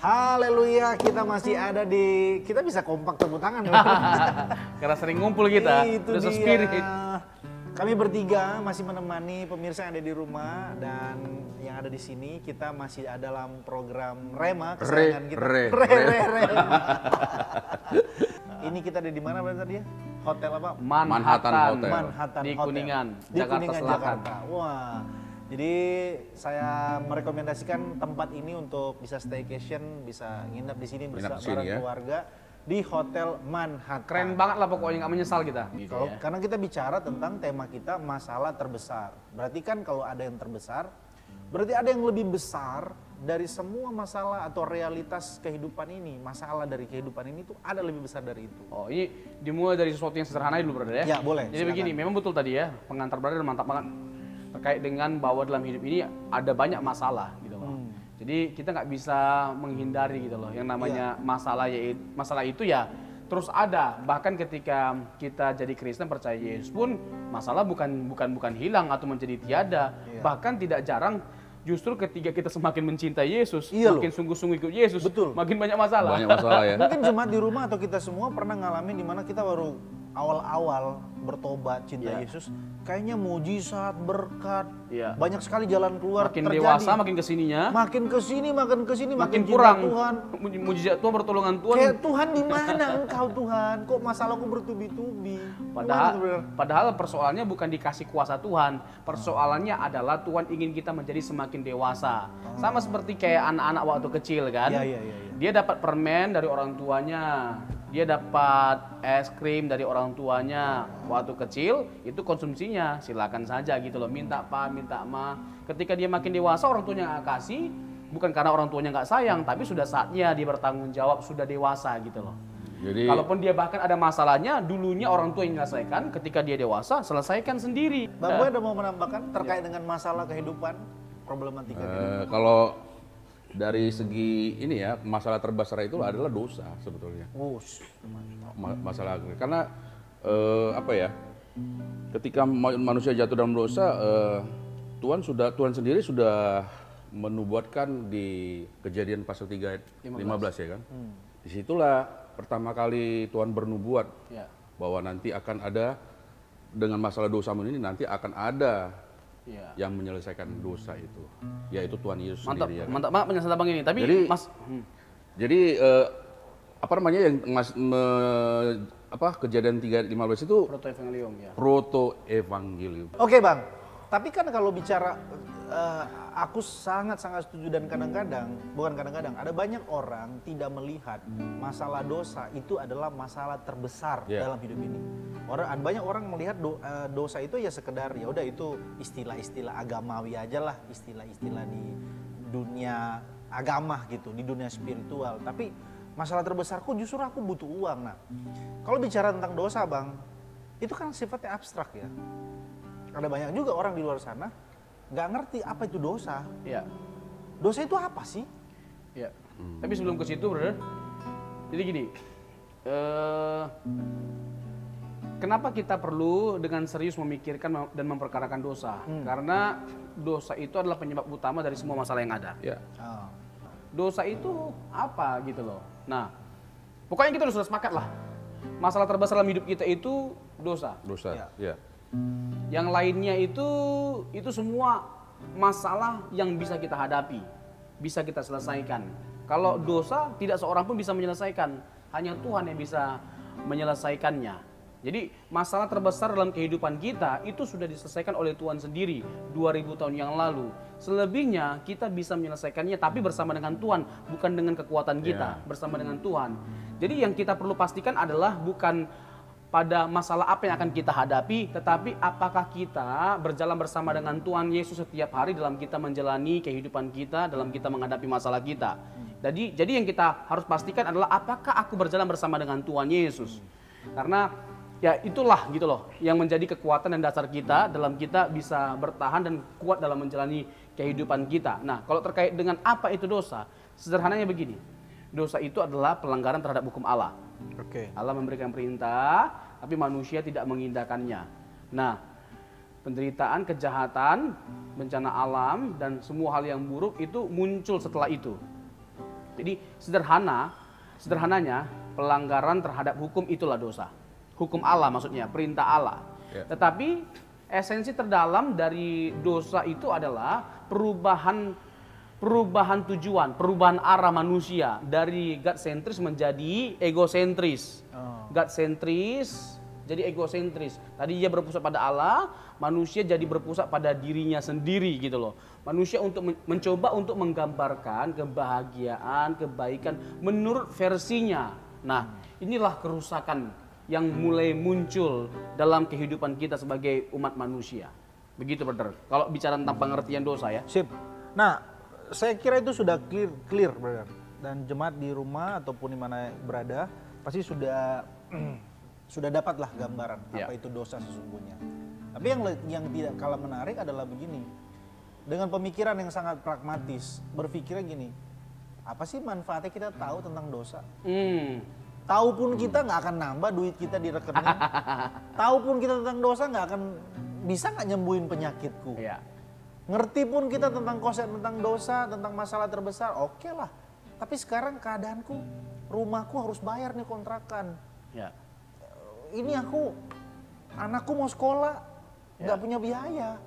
Haleluya, kita masih ada kita bisa kompak tepuk tangan. Karena sering ngumpul kita, Itu udah dia. spirit. Kami bertiga masih menemani pemirsa yang ada di rumah dan yang ada di sini. Kita masih ada dalam program Rema kesayangan kita. Re. Ini kita ada di mana berarti tadi ya? Hotel apa? Manhattan Hotel. Manhattan Di Hotel. Kuningan, Di Jakarta Kuningan, Selatan. Jakarta. Wah. Jadi saya merekomendasikan tempat ini untuk bisa staycation, bisa nginap di sini bersama keluarga di Hotel Manhattan. Keren banget lah pokoknya, nggak menyesal kita. Gitu ya. Karena kita bicara tentang tema kita masalah terbesar. Berarti kan kalau ada yang terbesar, berarti ada yang lebih besar dari semua masalah atau realitas kehidupan ini. Masalah dari kehidupan ini tuh ada lebih besar dari itu. Oh, ini dimulai dari sesuatu yang sederhana dulu, brother ya? Ya, boleh. Jadi begini, memang betul tadi ya, pengantar brother mantap banget. Terkait dengan bahwa dalam hidup ini ada banyak masalah gitu loh. Jadi kita nggak bisa menghindari gitu loh. Yang namanya masalah itu ya terus ada. Bahkan ketika kita jadi Kristen percaya Yesus pun masalah bukan hilang atau menjadi tiada. Bahkan tidak jarang justru ketika kita semakin mencintai Yesus, makin sungguh-sungguh ikut Yesus, makin banyak masalah. Banyak masalah ya. Mungkin jemaat di rumah atau kita semua pernah ngalamin di mana kita baru awal-awal bertobat cinta Yesus, kayaknya mujizat, berkat, banyak sekali jalan keluar makin terjadi. Dewasa, makin kesininya, makin kesini, makin cinta kurang Tuhan. Mujizat Tuhan, pertolongan Tuhan. Kayak Tuhan di mana engkau Tuhan? Kok masalahku bertubi-tubi? Padahal persoalannya bukan dikasih kuasa Tuhan. Persoalannya adalah Tuhan ingin kita menjadi semakin dewasa. Sama seperti kayak anak-anak waktu kecil kan. Dia dapat permen dari orang tuanya. Dia dapat es krim dari orang tuanya waktu kecil, itu konsumsinya silakan saja gitu loh, minta pa, minta ma. Ketika dia makin dewasa orang tuanya nggak kasih, bukan karena orang tuanya nggak sayang, tapi sudah saatnya dia bertanggung jawab, sudah dewasa gitu loh. Jadi, kalaupun dia bahkan ada masalahnya, dulunya orang tua yang menyelesaikan, ketika dia dewasa selesaikan sendiri. Bang Boy ada mau menambahkan terkait dengan masalah kehidupan, problematika kehidupan? Kalau dari segi ini ya, masalah terbesar itu adalah dosa sebetulnya. Masalah karena apa ya? Ketika manusia jatuh dalam dosa, Tuhan sendiri sudah menubuatkan di Kejadian pasal 3 ayat 15 ya kan. Disitulah pertama kali Tuhan bernubuat bahwa nanti akan ada dengan masalah dosamu ini nanti akan ada yang menyelesaikan dosa itu, yaitu Tuhan Yesus sendiri. Mantap banget penjelasan abang ini. Tapi jadi apa namanya yang Kejadian 3:15 itu protoevangelium ya. Protoevangelium. Oke Bang, tapi kan kalau bicara aku sangat setuju dan kadang-kadang ada banyak orang tidak melihat masalah dosa itu adalah masalah terbesar dalam hidup ini. Ada banyak orang melihat dosa itu ya sekedar ya udah itu istilah-istilah agamawi aja lah, istilah-istilah di dunia agama gitu, di dunia spiritual. Tapi masalah terbesarku justru aku butuh uang. Nah, kalau bicara tentang dosa Bang, itu kan sifatnya abstrak ya. Ada banyak juga orang di luar sana nggak ngerti apa itu dosa. Dosa itu apa sih? Tapi sebelum ke situ, brother, jadi gini, kenapa kita perlu dengan serius memikirkan dan memperkarakan dosa? Karena dosa itu adalah penyebab utama dari semua masalah yang ada. Dosa itu apa gitu loh. Nah, pokoknya kita sudah sepakat lah. Masalah terbesar dalam hidup kita itu dosa. Yang lainnya itu semua masalah yang bisa kita hadapi, bisa kita selesaikan. Kalau dosa tidak seorang pun bisa menyelesaikan, hanya Tuhan yang bisa menyelesaikannya. Jadi masalah terbesar dalam kehidupan kita itu sudah diselesaikan oleh Tuhan sendiri 2000 tahun yang lalu. Selebihnya kita bisa menyelesaikannya tapi bersama dengan Tuhan, bukan dengan kekuatan kita, bersama dengan Tuhan. Jadi yang kita perlu pastikan adalah bukan pada masalah apa yang akan kita hadapi, tetapi apakah kita berjalan bersama dengan Tuhan Yesus setiap hari dalam kita menjalani kehidupan kita, dalam kita menghadapi masalah kita. Jadi yang kita harus pastikan adalah apakah aku berjalan bersama dengan Tuhan Yesus. Karena ya itulah gitu loh yang menjadi kekuatan dan dasar kita dalam kita bisa bertahan dan kuat dalam menjalani kehidupan kita. Nah, kalau terkait dengan apa itu dosa, sederhananya begini. Dosa itu adalah pelanggaran terhadap hukum Allah. Allah memberikan perintah, tapi manusia tidak mengindahkannya. Nah, penderitaan, kejahatan, bencana alam, dan semua hal yang buruk itu muncul setelah itu. Jadi sederhananya pelanggaran terhadap hukum itulah dosa. Hukum Allah maksudnya, perintah Allah. Tetapi esensi terdalam dari dosa itu adalah perubahan tujuan, perubahan arah manusia dari God sentris menjadi egosentris. God sentris jadi egosentris. Tadi dia berpusat pada Allah, manusia jadi berpusat pada dirinya sendiri gitu loh. Manusia mencoba untuk menggambarkan kebahagiaan, kebaikan menurut versinya. Nah, inilah kerusakan yang mulai muncul dalam kehidupan kita sebagai umat manusia. Begitu, brother. Kalau bicara tentang pengertian dosa ya. Sip. Nah, saya kira itu sudah clear, brother. Dan jemaat di rumah ataupun di mana berada pasti sudah dapatlah gambaran apa itu dosa sesungguhnya. Tapi yang tidak kalah menarik adalah begini. Dengan pemikiran yang sangat pragmatis, berpikirnya gini, apa sih manfaatnya kita tahu tentang dosa? Tahu pun kita nggak akan nambah duit kita di rekening. Tahu pun kita tentang dosa nggak akan bisa nyembuhin penyakitku. Ngerti pun kita tentang konsep tentang dosa, tentang masalah terbesar, oke lah. Tapi sekarang keadaanku, rumahku harus bayar nih kontrakan. Ini anakku mau sekolah, nggak punya biaya.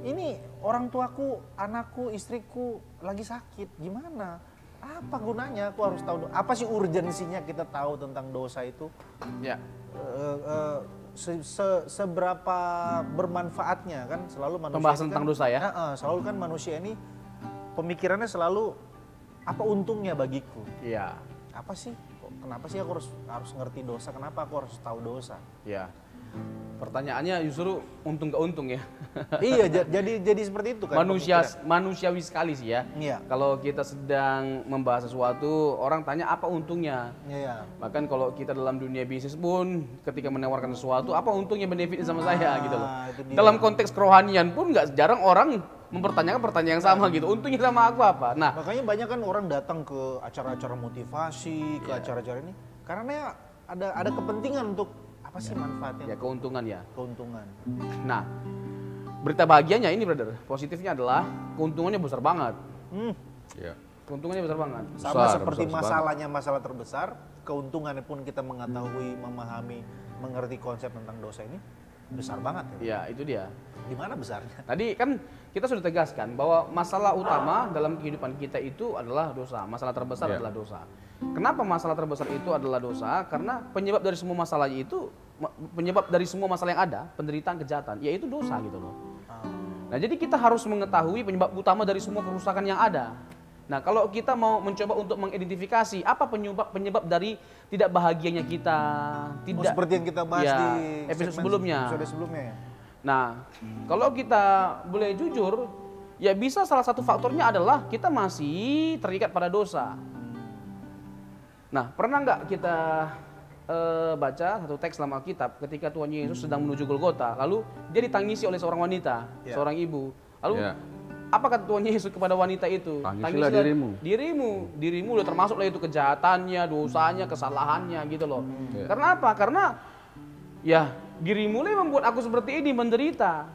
Ini orang tuaku, anakku, istriku lagi sakit, gimana? Apa gunanya aku harus tahu? Apa sih urgensinya kita tahu tentang dosa itu? Seberapa bermanfaatnya kan selalu manusia. Pembahasan tentang dosa ya? Selalu kan manusia ini pemikirannya selalu apa untungnya bagiku? Apa sih? Kenapa sih aku harus ngerti dosa? Kenapa aku harus tahu dosa? Pertanyaannya justru untung gak untung ya. Iya, jadi seperti itu kan. Manusiawi sekali sih ya. Kalau kita sedang membahas sesuatu, orang tanya apa untungnya. Bahkan kalau kita dalam dunia bisnis pun, ketika menawarkan sesuatu, apa untungnya benefitnya sama saya gitu loh. Dalam konteks kerohanian pun nggak jarang orang mempertanyakan pertanyaan yang sama gitu. Untungnya sama aku apa? Nah, makanya banyak kan orang datang ke acara-acara motivasi, ke acara-acara ini karena ada kepentingan untuk apa sih manfaatnya? Keuntungan ya. Keuntungan. Nah, berita bahagianya ini, brother. Positifnya adalah keuntungannya besar banget. Keuntungannya besar banget. Sama seperti masalah terbesar, keuntungannya pun kita mengetahui, memahami, mengerti konsep tentang dosa ini besar banget ya. Itu dia. Di mana besarnya? Tadi kan kita sudah tegaskan bahwa masalah utama dalam kehidupan kita itu adalah dosa. Masalah terbesar adalah dosa. Kenapa masalah terbesar itu adalah dosa? Karena penyebab dari semua masalah yang ada, penderitaan, kejahatan, yaitu dosa gitu loh. Nah, jadi kita harus mengetahui penyebab utama dari semua kerusakan yang ada. Nah, kalau kita mau mencoba untuk mengidentifikasi apa penyebab dari tidak bahagianya kita, seperti yang kita bahas di episode sebelumnya. Ya. Nah, kalau kita boleh jujur, ya bisa salah satu faktornya adalah kita masih terikat pada dosa. Nah, pernah nggak kita baca satu teks dalam Alkitab ketika Tuhan Yesus sedang menuju Golgota, lalu dia ditangisi oleh seorang wanita, seorang ibu. Lalu apa kata Tuhan Yesus kepada wanita itu? Tangisilah dirimu udah termasuk lah itu kejahatannya, dosanya, kesalahannya gitu loh. Karena apa? Karena ya dirimu lah yang membuat aku seperti ini menderita.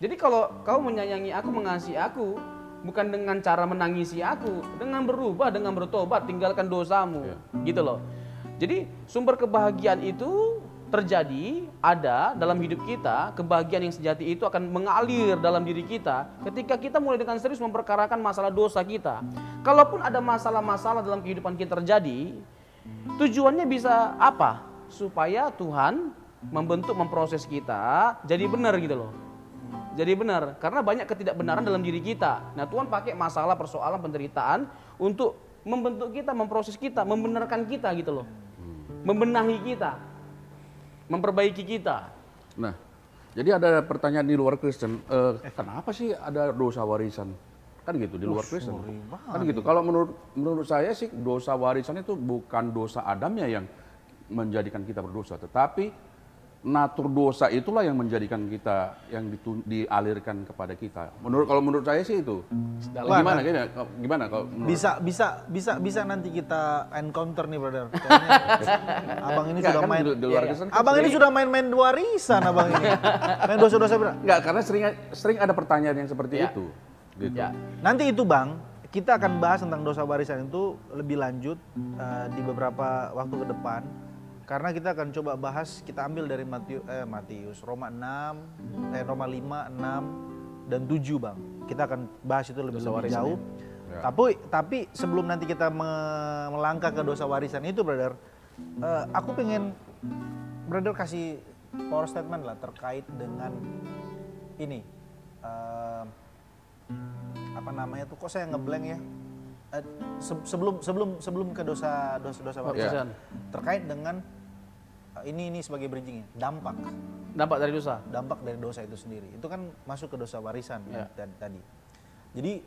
Jadi kalau kau menyayangi aku, mengasihi aku, bukan dengan cara menangisi aku, dengan berubah, dengan bertobat, tinggalkan dosamu, gitu loh. Jadi sumber kebahagiaan itu terjadi, ada dalam hidup kita. Kebahagiaan yang sejati itu akan mengalir dalam diri kita ketika kita mulai dengan serius memperkarakan masalah dosa kita. Kalaupun ada masalah-masalah dalam kehidupan kita terjadi, tujuannya bisa apa? Supaya Tuhan memproses kita jadi benar gitu loh. Jadi benar, karena banyak ketidakbenaran dalam diri kita. Nah, Tuhan pakai masalah, persoalan, penderitaan untuk membentuk kita, memproses kita, membenarkan kita gitu loh. Membenahi kita, memperbaiki kita. Nah, jadi ada pertanyaan di luar Kristen, kenapa sih ada dosa warisan? Kan gitu di luar Kristen. Kan gitu. Kalau menurut saya sih dosa warisan itu bukan dosa Adamnya yang menjadikan kita berdosa, tetapi natur dosa itulah yang menjadikan kita, yang dialirkan kepada kita. Kalau menurut saya sih itu. Gimana kalau bisa nanti kita encounter nih, brother. Abang ini sudah main di luar Kristen. Abang ini sudah main warisan, abang ini. Main dosa-dosa. Enggak, karena sering ada pertanyaan yang seperti itu. Gitu. Nanti itu, Bang, kita akan bahas tentang dosa warisan itu lebih lanjut di beberapa waktu ke depan. Karena kita akan coba bahas, kita ambil dari Matius, Roma 5, 6, dan 7 Bang. Kita akan bahas itu lebih jauh. Ya. Tapi sebelum nanti kita melangkah ke dosa warisan itu brother, aku pengen brother kasih power statement lah terkait dengan ini. Apa namanya tuh, kok saya ngeblank ya? Sebelum ke dosa warisan, terkait dengan ini sebagai bridgingnya, dampak dari dosa, dampak dari dosa itu sendiri, itu kan masuk ke dosa warisan tadi. Jadi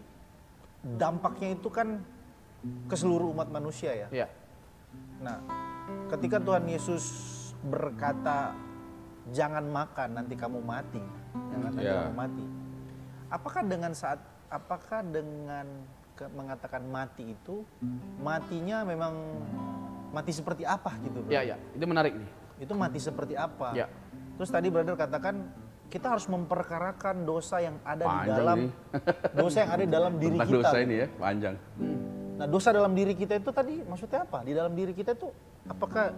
dampaknya itu kan ke seluruh umat manusia ya. Nah, ketika Tuhan Yesus berkata jangan makan nanti kamu mati, kamu mati. Apakah dengan mengatakan mati itu, matinya memang mati seperti apa gitu bro? Ya, itu menarik nih. Itu mati seperti apa? Ya. Terus tadi brother katakan kita harus memperkarakan dosa yang ada di dalam dosa yang ada di dalam diri kita. Dosa ini ya, panjang. Nah, dosa dalam diri kita itu tadi maksudnya apa? Di dalam diri kita itu apakah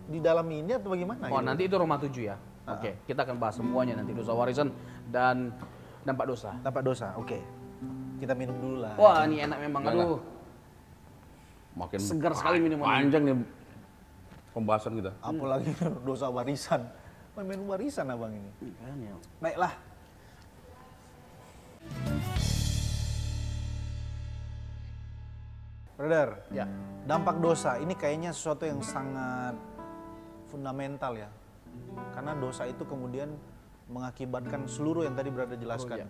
di dalam ini atau bagaimana? Oh, gitu? Nanti itu Roma 7 ya. Oke, kita akan bahas semuanya nanti, dosa warisan dan dampak dosa. Dampak dosa. Oke. Kita minum dulu lah. Wah, ini enak memang. Aduh. Makin segar sekali minum. Panjang nih pembahasan kita. Apalagi dosa warisan. Main warisan abang ini. Baiklah. Brother, dampak dosa ini kayaknya sesuatu yang sangat fundamental ya. Karena dosa itu kemudian mengakibatkan seluruh yang tadi brother jelaskan.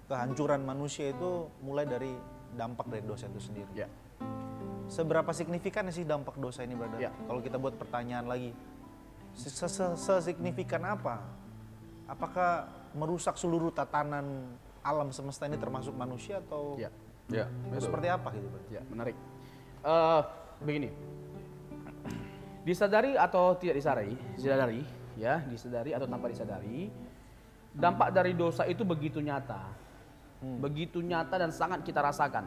Kehancuran manusia itu mulai dari dampak dari dosa itu sendiri. Seberapa signifikan sih dampak dosa ini brother? Kalau kita buat pertanyaan lagi, sesignifikan apa? Apakah merusak seluruh tatanan alam semesta ini termasuk manusia atau seperti apa gitu brother? Ya, menarik. Begini, disadari atau tidak disadari atau tanpa disadari, dampak dari dosa itu begitu nyata. Begitu nyata dan sangat kita rasakan.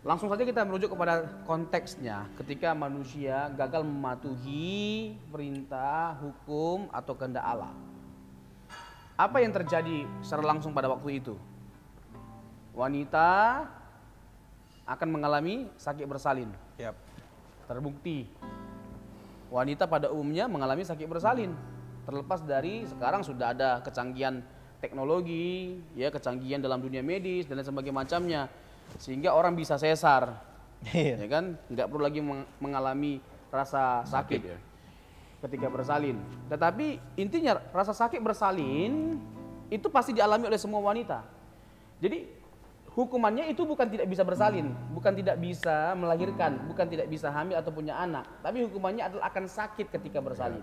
Langsung saja kita merujuk kepada konteksnya ketika manusia gagal mematuhi perintah, hukum, atau kehendak Allah. Apa yang terjadi secara langsung pada waktu itu? Wanita akan mengalami sakit bersalin. Terbukti wanita pada umumnya mengalami sakit bersalin. Terlepas dari sekarang sudah ada kecanggihan teknologi, ya, kecanggihan dalam dunia medis dan sebagainya macamnya, sehingga orang bisa sesar, ya kan, nggak perlu lagi mengalami rasa sakit ketika bersalin. Tetapi intinya rasa sakit bersalin itu pasti dialami oleh semua wanita. Jadi hukumannya itu bukan tidak bisa bersalin, bukan tidak bisa melahirkan, bukan tidak bisa hamil atau punya anak, tapi hukumannya adalah akan sakit ketika bersalin.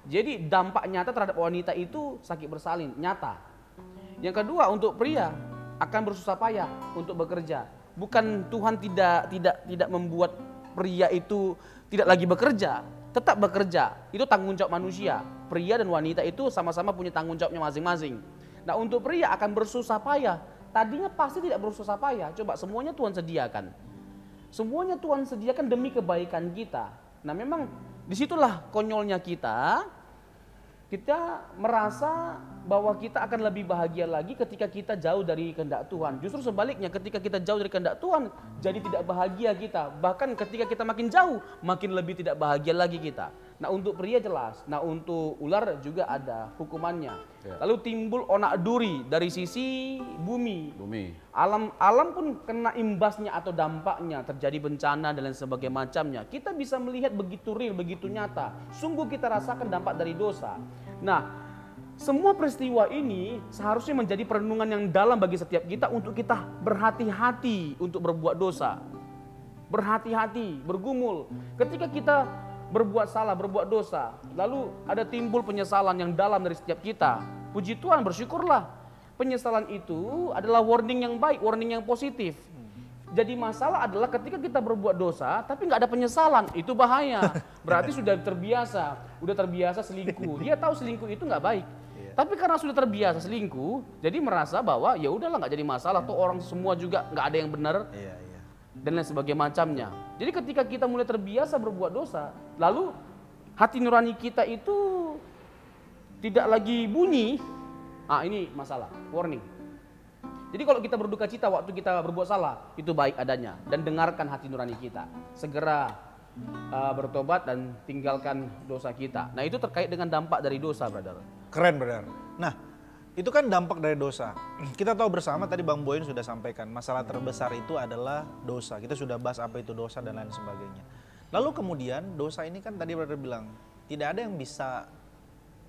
Jadi dampak nyata terhadap wanita itu sakit bersalin, nyata. Yang kedua, untuk pria akan bersusah payah untuk bekerja. Bukan Tuhan tidak membuat pria itu tidak lagi bekerja, tetap bekerja. Itu tanggung jawab manusia. Pria dan wanita itu sama-sama punya tanggung jawabnya masing-masing. Nah, untuk pria akan bersusah payah. Tadinya pasti tidak bersusah payah. Coba semuanya Tuhan sediakan. Semuanya Tuhan sediakan demi kebaikan kita. Nah, memang disitulah konyolnya kita merasa bahwa kita akan lebih bahagia lagi ketika kita jauh dari kehendak Tuhan. Justru sebaliknya, ketika kita jauh dari kehendak Tuhan, jadi tidak bahagia kita. Bahkan ketika kita makin jauh, makin lebih tidak bahagia lagi kita. Nah, untuk pria jelas. Nah, untuk ular juga ada hukumannya. Lalu timbul onak duri dari sisi bumi. Alam pun kena imbasnya atau dampaknya, terjadi bencana dan lain sebagainya macamnya. Kita bisa melihat begitu real, begitu nyata. Sungguh kita rasakan dampak dari dosa. Nah, semua peristiwa ini seharusnya menjadi perenungan yang dalam bagi setiap kita untuk kita berhati-hati untuk berbuat dosa. Berhati-hati, bergumul. Ketika kita berbuat salah, berbuat dosa, lalu ada timbul penyesalan yang dalam dari setiap kita. Puji Tuhan, bersyukurlah. Penyesalan itu adalah warning yang baik, warning yang positif. Jadi masalah adalah ketika kita berbuat dosa tapi nggak ada penyesalan, itu bahaya. Berarti sudah terbiasa selingkuh. Dia tahu selingkuh itu nggak baik. Tapi karena sudah terbiasa selingkuh, jadi merasa bahwa ya udahlah nggak jadi masalah, tuh orang semua juga nggak ada yang benar. Dan lain sebagainya macamnya. Jadi ketika kita mulai terbiasa berbuat dosa, lalu hati nurani kita itu tidak lagi bunyi, ini masalah, warning. Jadi kalau kita berduka cita waktu kita berbuat salah, itu baik adanya. Dan dengarkan hati nurani kita. Segera bertobat dan tinggalkan dosa kita. Nah itu terkait dengan dampak dari dosa, brother. Keren, brother. Nah, itu kan dampak dari dosa. Kita tahu bersama tadi Bang Boyin sudah sampaikan, masalah terbesar itu adalah dosa. Kita sudah bahas apa itu dosa dan lain sebagainya. Lalu kemudian dosa ini kan tadi brother bilang, tidak ada yang bisa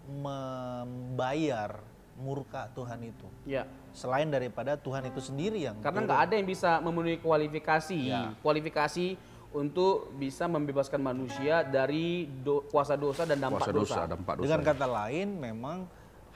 membayar murka Tuhan itu. Ya. Selain daripada Tuhan itu sendiri yang karena nggak ada yang bisa memenuhi kualifikasi untuk bisa membebaskan manusia dari kuasa dosa dan dampak dosa. Dengan kata lain, memang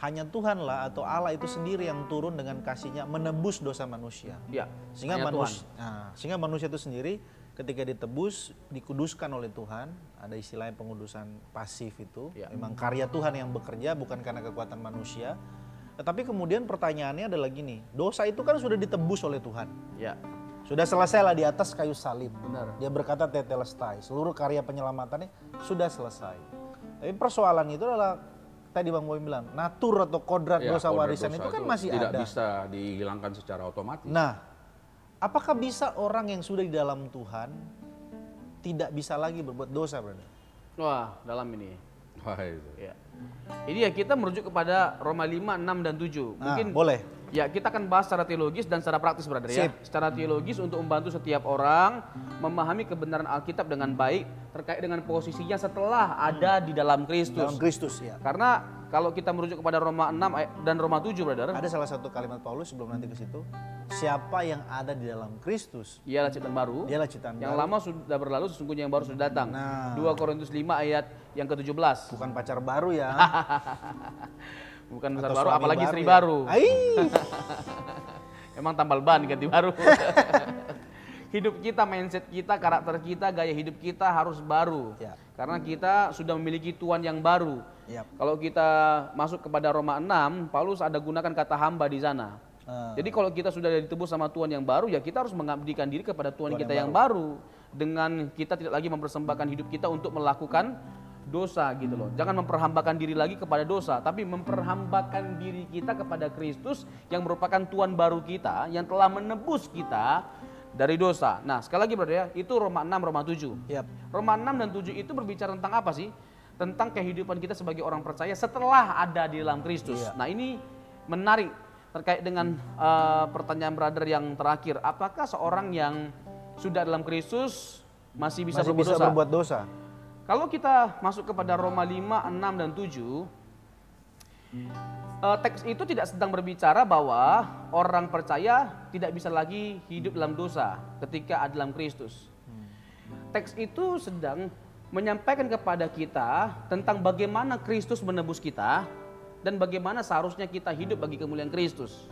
hanya Tuhanlah atau Allah itu sendiri yang turun dengan kasih-Nya menebus dosa manusia. Ya. Sehingga manusia itu sendiri ketika ditebus, dikuduskan oleh Tuhan, ada istilahnya pengudusan pasif itu. Ya. Memang karya Tuhan yang bekerja, bukan karena kekuatan manusia. Tetapi kemudian pertanyaannya adalah gini, dosa itu kan sudah ditebus oleh Tuhan. Ya. Sudah selesailah di atas kayu salib. Benar. Dia berkata tetelestai, seluruh karya penyelamatannya sudah selesai. Tapi persoalan itu adalah tadi Bang Boy bilang, natur atau kodrat dosa warisan itu kan masih tidak ada. Tidak bisa dihilangkan secara otomatis. Nah, apakah bisa orang yang sudah di dalam Tuhan tidak bisa lagi berbuat dosa, brother? Wah, dalam ini. Wah, itu. Ya. Ini ya kita merujuk kepada Roma 5, 6, dan 7. Mungkin boleh. Ya, kita akan bahas secara teologis dan secara praktis, brother. Ya. Secara teologis untuk membantu setiap orang memahami kebenaran Alkitab dengan baik terkait dengan posisinya setelah ada di dalam Kristus. Dalam Kristus, ya. Karena kalau kita merujuk kepada Roma 6 dan Roma 7, brother. Ada salah satu kalimat Paulus sebelum nanti ke situ. Siapa yang ada di dalam Kristus, ialah ciptaan baru. Dialah ciptaan yang baru. lama sudah berlalu, sesungguhnya yang baru sudah datang. 2 Korintus 5 ayat yang ke-17. Bukan pacar baru ya. Bukan pacar baru, apalagi istri baru. Emang tambal ban ganti baru. Hidup kita, mindset kita, karakter kita, gaya hidup kita harus baru. Ya. Karena kita sudah memiliki Tuhan yang baru. Ya. Kalau kita masuk kepada Roma 6, Paulus ada gunakan kata hamba di sana. Jadi kalau kita sudah ditebus sama Tuhan yang baru, ya kita harus mengabdikan diri kepada Tuhan kita yang baru. Dengan kita tidak lagi mempersembahkan hidup kita untuk melakukan dosa gitu loh. Jangan memperhambakan diri lagi kepada dosa, tapi memperhambakan diri kita kepada Kristus yang merupakan Tuhan baru kita, yang telah menebus kita dari dosa. Nah, sekali lagi brother ya, itu Roma 6, Roma 7. Yep. Roma 6 dan 7 itu berbicara tentang apa sih? Tentang kehidupan kita sebagai orang percaya setelah ada di dalam Kristus. Iya. Nah, ini menarik terkait dengan pertanyaan brother yang terakhir. Apakah seorang yang sudah dalam Kristus masih bisa berbuat dosa? Kalau kita masuk kepada Roma 5, 6, dan 7, teks itu tidak sedang berbicara bahwa orang percaya tidak bisa lagi hidup dalam dosa ketika ada dalam Kristus. Teks itu sedang menyampaikan kepada kita tentang bagaimana Kristus menebus kita dan bagaimana seharusnya kita hidup bagi kemuliaan Kristus.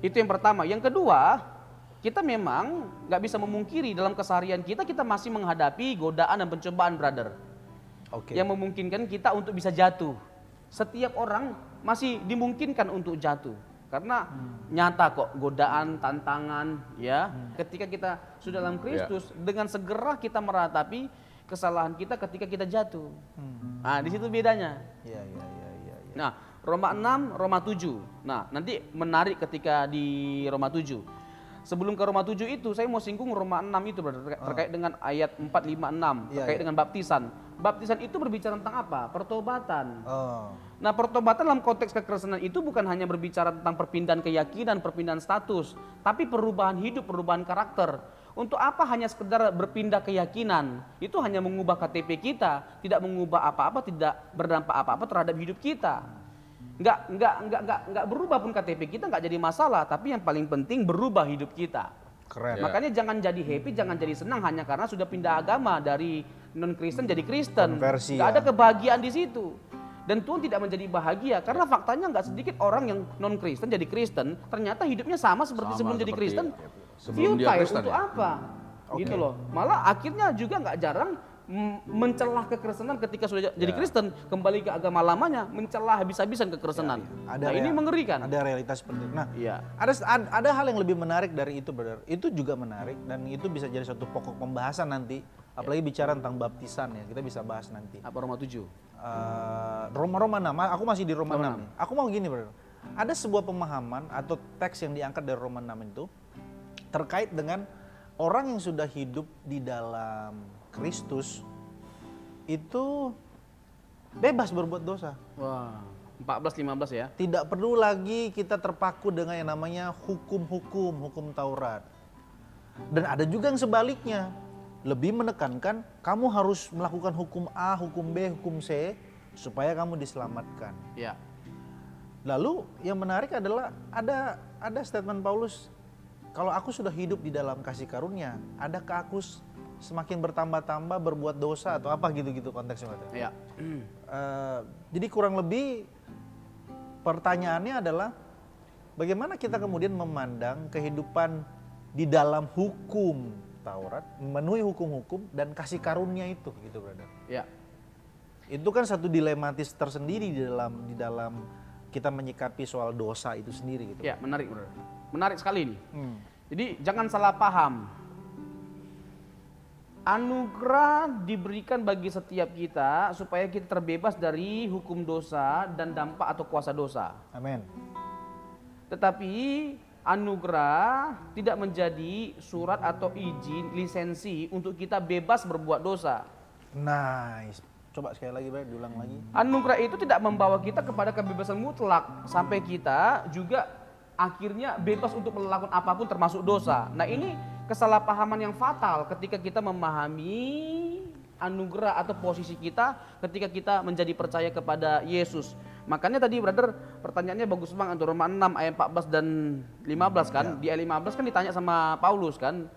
Itu yang pertama. Yang kedua, kita memang nggak bisa memungkiri dalam keseharian kita masih menghadapi godaan dan pencobaan, brother. Yang memungkinkan kita untuk bisa jatuh. Setiap orang masih dimungkinkan untuk jatuh. Karena nyata kok godaan, tantangan, ya. Ketika kita sudah dalam Kristus, dengan segera kita meratapi kesalahan kita ketika kita jatuh. Nah, di situ bedanya. Nah, Roma 6, Roma 7. Nah, nanti menarik ketika di Roma 7. Sebelum ke Roma 7 itu, saya mau singgung Roma 6 itu terkait dengan ayat 4, 5, 6. Terkait dengan baptisan. Baptisan itu berbicara tentang apa? Pertobatan. Nah, pertobatan dalam konteks kekristenan itu bukan hanya berbicara tentang perpindahan keyakinan, perpindahan status, tapi perubahan hidup, perubahan karakter. Untuk apa hanya sekedar berpindah keyakinan? Itu hanya mengubah KTP kita, tidak mengubah apa-apa, tidak berdampak apa-apa terhadap hidup kita. Enggak berubah pun KTP kita, enggak jadi masalah, tapi yang paling penting berubah hidup kita. Keren. Makanya jangan jadi happy, jangan jadi senang hanya karena sudah pindah agama dari non-Kristen jadi Kristen. Enggak ada kebahagiaan di situ. Dan Tuhan tidak menjadi bahagia karena faktanya enggak sedikit orang yang non-Kristen jadi Kristen, ternyata hidupnya sama seperti sebelum jadi Kristen. Futile untuk apa? Gitu loh. Malah akhirnya juga nggak jarang mencelah kekristenan ketika sudah jadi Kristen, kembali ke agama lamanya, mencelah habis-habisan kekristenan. Ada ini mengerikan. Ada realitas seperti itu. Nah, ada hal yang lebih menarik dari itu, brother. Itu juga menarik dan itu bisa jadi satu pokok pembahasan nanti. Apalagi bicara tentang baptisan ya, kita bisa bahas nanti. Apa Roma 7? Roma 6, aku masih di Roma 6 nih. Aku mau gini, brother. Ada sebuah pemahaman atau teks yang diangkat dari Roma 6 itu terkait dengan orang yang sudah hidup di dalam Kristus itu bebas berbuat dosa. Wah, 14-15 ya. Tidak perlu lagi kita terpaku dengan yang namanya hukum Taurat. Dan ada juga yang sebaliknya. Lebih menekankan kamu harus melakukan hukum A, hukum B, hukum C supaya kamu diselamatkan. Ya. Lalu yang menarik adalah ada statement Paulus, kalau aku sudah hidup di dalam kasih karunia, adakah aku semakin bertambah-tambah berbuat dosa atau apa gitu-gitu konteksnya? Ya. Jadi kurang lebih pertanyaannya adalah bagaimana kita kemudian memandang kehidupan di dalam hukum Taurat, memenuhi hukum-hukum dan kasih karunia itu gitu, brother. Ya. Itu kan satu dilematis tersendiri di dalam kita menyikapi soal dosa itu sendiri gitu. Ya, menarik, brother. Menarik sekali nih. Jadi jangan salah paham. Anugerah diberikan bagi setiap kita supaya kita terbebas dari hukum dosa dan dampak atau kuasa dosa. Amin. Tetapi anugerah tidak menjadi surat atau izin, lisensi untuk kita bebas berbuat dosa. Nice. Coba sekali lagi, Bro, diulang lagi. Anugerah itu tidak membawa kita kepada kebebasan mutlak sampai kita juga akhirnya bebas untuk melakukan apapun termasuk dosa. Nah, ini kesalahpahaman yang fatal ketika kita memahami anugerah atau posisi kita ketika kita menjadi percaya kepada Yesus. Makanya tadi, brother, pertanyaannya bagus banget, Roma 6 ayat 14 dan 15 kan. Di ayat 15 kan ditanya sama Paulus kan.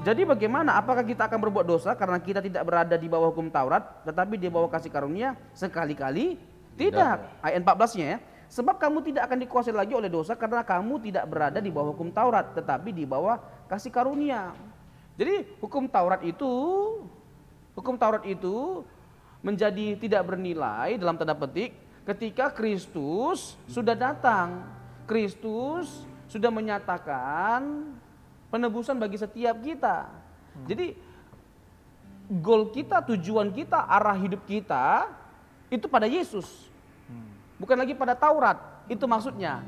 Jadi bagaimana, apakah kita akan berbuat dosa karena kita tidak berada di bawah hukum Taurat tetapi di bawah kasih karunia? Sekali-kali tidak. Ayat 14-nya ya. Sebab kamu tidak akan dikuasai lagi oleh dosa karena kamu tidak berada di bawah hukum Taurat tetapi di bawah kasih karunia. Jadi hukum Taurat itu menjadi tidak bernilai dalam tanda petik ketika Kristus sudah datang. Kristus sudah menyatakan penebusan bagi setiap kita. Jadi goal kita, tujuan kita, arah hidup kita itu pada Yesus. Bukan lagi pada Taurat, itu maksudnya.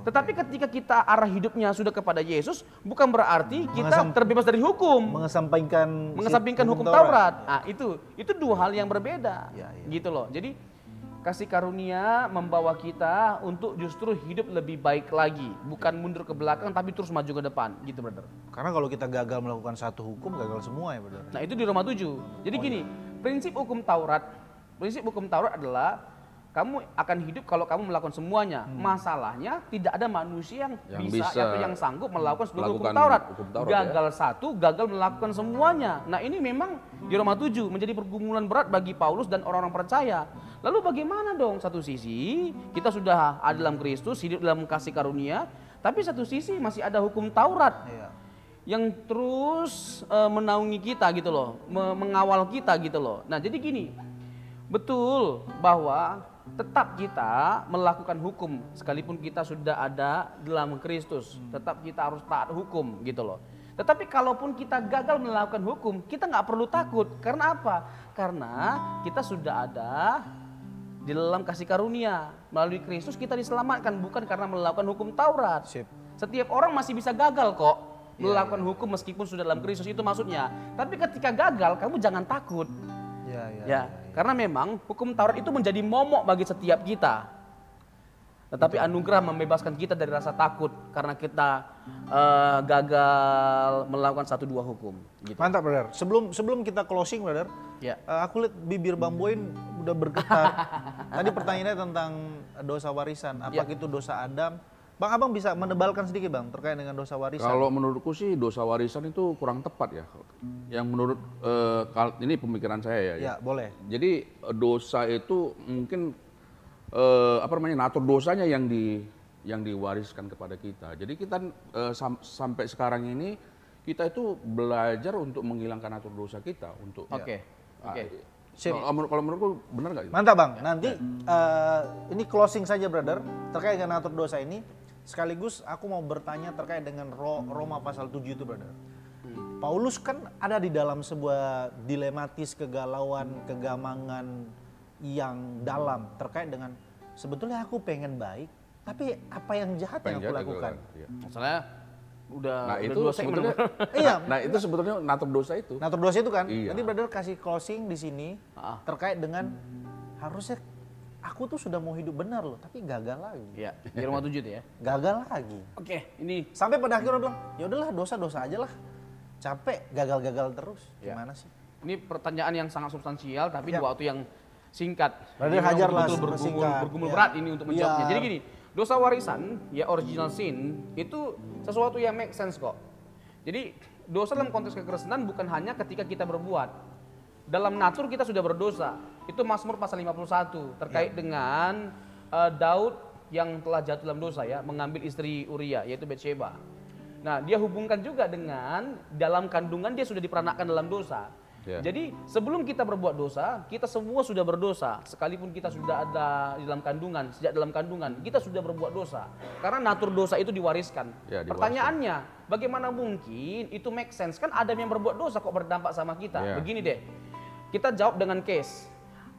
Tetapi ketika kita arah hidupnya sudah kepada Yesus, bukan berarti kita terbebas dari hukum. Mengesampingkan hukum Taurat. Nah, itu dua hal yang berbeda. Gitu loh. Jadi kasih karunia membawa kita untuk justru hidup lebih baik lagi, bukan mundur ke belakang tapi terus maju ke depan, gitu, brother. Karena kalau kita gagal melakukan satu hukum, gagal semua ya, brother. Nah, itu di Roma 7. Jadi gini, prinsip hukum Taurat adalah kamu akan hidup kalau kamu melakukan semuanya. Masalahnya tidak ada manusia yang bisa atau yang sanggup melakukan seluruh hukum Taurat. Gagal satu, gagal melakukan semuanya. Nah, ini memang di Roma 7 menjadi pergumulan berat bagi Paulus dan orang-orang percaya. Lalu bagaimana dong? Satu sisi kita sudah ada dalam Kristus, hidup dalam kasih karunia, tapi satu sisi masih ada hukum Taurat yang terus menaungi kita gitu loh, mengawal kita gitu loh. Nah, jadi gini, betul bahwa tetap kita melakukan hukum sekalipun kita sudah ada dalam Kristus, tetap kita harus taat hukum gitu loh. Tetapi kalaupun kita gagal melakukan hukum, kita nggak perlu takut. Karena apa? Karena kita sudah ada di dalam kasih karunia. Melalui Kristus kita diselamatkan, bukan karena melakukan hukum Taurat. Setiap orang masih bisa gagal kok melakukan hukum meskipun sudah dalam Kristus, itu maksudnya. Tapi ketika gagal, kamu jangan takut. Karena memang hukum Taurat itu menjadi momok bagi setiap kita. Tetapi anugerah membebaskan kita dari rasa takut karena kita gagal melakukan satu dua hukum. Gitu. Mantap, brother. Sebelum kita closing, brother, aku lihat bibir Bang Boyin udah bergetar. Tadi pertanyaannya tentang dosa warisan. Apakah itu dosa Adam? Bang, abang bisa menebalkan sedikit, Bang, terkait dengan dosa warisan? Kalau menurutku sih dosa warisan itu kurang tepat ya. Yang menurut ini pemikiran saya ya. Ya, boleh. Jadi dosa itu mungkin natur dosanya yang diwariskan kepada kita. Jadi kita sampai sekarang ini kita itu belajar untuk menghilangkan atur dosa kita untuk. Oke. Sip. Kalau menurutku benar nggak? Mantap Bang. Nanti ini closing saja brother terkait dengan atur dosa ini. Sekaligus aku mau bertanya terkait dengan Roma pasal 7 itu brother. Paulus kan ada di dalam sebuah dilematis, kegalauan, kegamangan yang dalam terkait dengan sebetulnya aku pengen baik, tapi apa yang jahat yang aku lakukan? Masalahnya udah itu dua sebetulnya iya. Nah, itu sebetulnya natur dosa itu. Natur dosa itu kan. Iya. Nanti brother kasih closing di sini terkait dengan harusnya aku tuh sudah mau hidup benar loh, tapi gagal lagi. Iya, di Roma 7 tuh ya. Gagal lagi. Oke, ini Sampai pada akhirnya bilang, ya udahlah dosa-dosa aja lah. Capek, gagal-gagal terus. Gimana sih? ini pertanyaan yang sangat substansial tapi di waktu yang singkat. Berarti Jadi hajar memang lah, betul-betul singkat. bergumul Ya. berat ini untuk menjawabnya. Ya. Jadi gini, dosa warisan ya original sin itu sesuatu yang make sense kok. Jadi dosa dalam konteks kekristenan bukan hanya ketika kita berbuat. Dalam natur kita sudah berdosa. Itu Mazmur pasal 51 terkait dengan Daud yang telah jatuh dalam dosa ya, mengambil istri Uria yaitu Betsheba. Nah, dia hubungkan juga dengan dalam kandungan dia sudah diperanakkan dalam dosa. Ya. Jadi sebelum kita berbuat dosa, kita semua sudah berdosa. Sekalipun kita sudah ada di dalam kandungan, sejak dalam kandungan kita sudah berbuat dosa. Karena natur dosa itu diwariskan. Ya, diwariskan. Pertanyaannya, bagaimana mungkin itu make sense? Kan Adam yang berbuat dosa kok berdampak sama kita. Ya. Begini deh, kita jawab dengan case.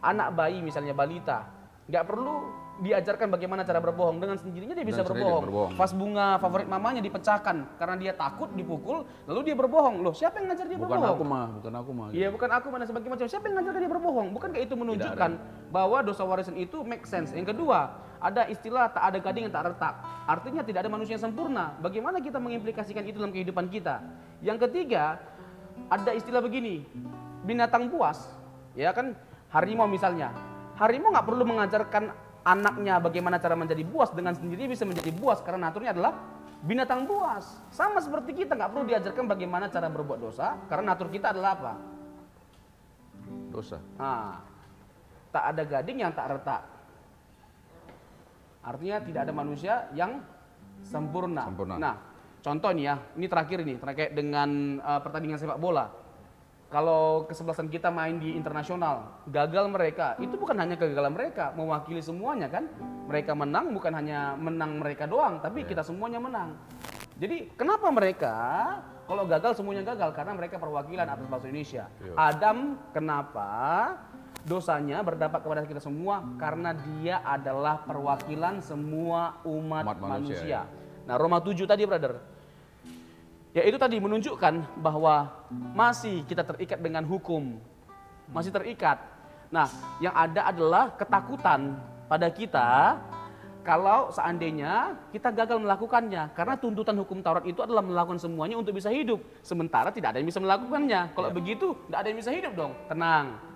Anak bayi misalnya balita, nggak perlu diajarkan bagaimana cara berbohong, dengan sendirinya dia bisa Dengan sendirinya berbohong. berbohong. Vas bunga favorit mamanya dipecahkan karena dia takut dipukul, lalu dia berbohong. Loh, siapa yang ngajar dia Bukan berbohong? bukan aku mah. Iya, bukan aku mana sebagai macam. Siapa yang ngajar dia berbohong? Bukankah itu menunjukkan bahwa dosa warisan itu make sense? Yang kedua, ada istilah tak ada gading yang tak retak. Artinya tidak ada manusia yang sempurna. Bagaimana kita mengimplikasikan itu dalam kehidupan kita? Yang ketiga, ada istilah begini, binatang buas, ya kan, harimau misalnya. Harimau nggak perlu mengajarkan anaknya bagaimana cara menjadi buas, dengan sendirinya bisa menjadi buas karena naturnya adalah binatang buas. Sama seperti kita nggak perlu diajarkan bagaimana cara berbuat dosa karena natur kita adalah apa? Dosa. Nah, tak ada gading yang tak retak. Artinya tidak ada manusia yang sempurna. Nah, contoh nih ya, ini terakhir nih terkait dengan pertandingan sepak bola. Kalau kesebelasan kita main di internasional, gagal mereka, itu bukan hanya kegagalan mereka, mewakili semuanya kan. Mereka menang bukan hanya menang mereka doang, tapi kita semuanya menang. Jadi kenapa mereka kalau gagal semuanya gagal? Karena mereka perwakilan atas bangsa Indonesia. Adam kenapa dosanya berdampak kepada kita semua? Karena dia adalah perwakilan semua umat manusia. Nah, Roma 7 tadi brother, ya itu tadi menunjukkan bahwa masih kita terikat dengan hukum. Masih terikat. Nah, yang ada adalah ketakutan pada kita kalau seandainya kita gagal melakukannya. Karena tuntutan hukum Taurat itu adalah melakukan semuanya untuk bisa hidup. Sementara tidak ada yang bisa melakukannya. Kalau begitu, tidak ada yang bisa hidup dong. Tenang.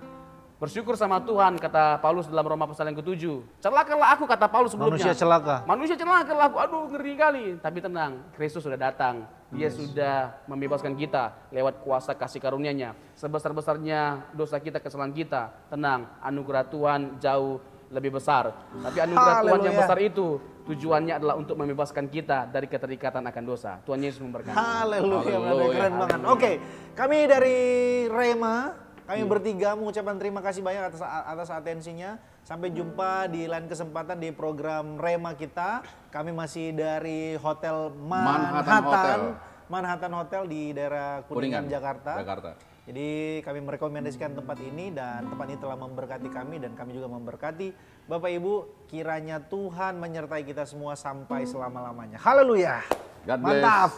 Bersyukur sama Tuhan, kata Paulus dalam Roma pasal yang ke-7. Celakalah aku, kata Paulus sebelumnya. Manusia celaka. Manusia celakalah aku, aduh ngeri kali. Tapi tenang, Kristus sudah datang. Dia sudah membebaskan kita lewat kuasa kasih karunia-Nya. Sebesar-besarnya dosa kita, kesalahan kita. Tenang, anugerah Tuhan jauh lebih besar. Tapi anugerah Tuhan yang besar itu tujuannya adalah untuk membebaskan kita dari keterikatan akan dosa. Tuhan Yesus memberkati. Haleluya, keren banget. Oke, kami dari Rema, kami bertiga mengucapkan terima kasih banyak atas atensinya. Sampai jumpa di lain kesempatan di program Rema kita. Kami masih dari Hotel Manhattan Hotel di daerah Kuningan, Jakarta. Jadi kami merekomendasikan tempat ini dan tempat ini telah memberkati kami dan kami juga memberkati Bapak Ibu. Kiranya Tuhan menyertai kita semua sampai selama-lamanya. Haleluya. God bless. Mantap.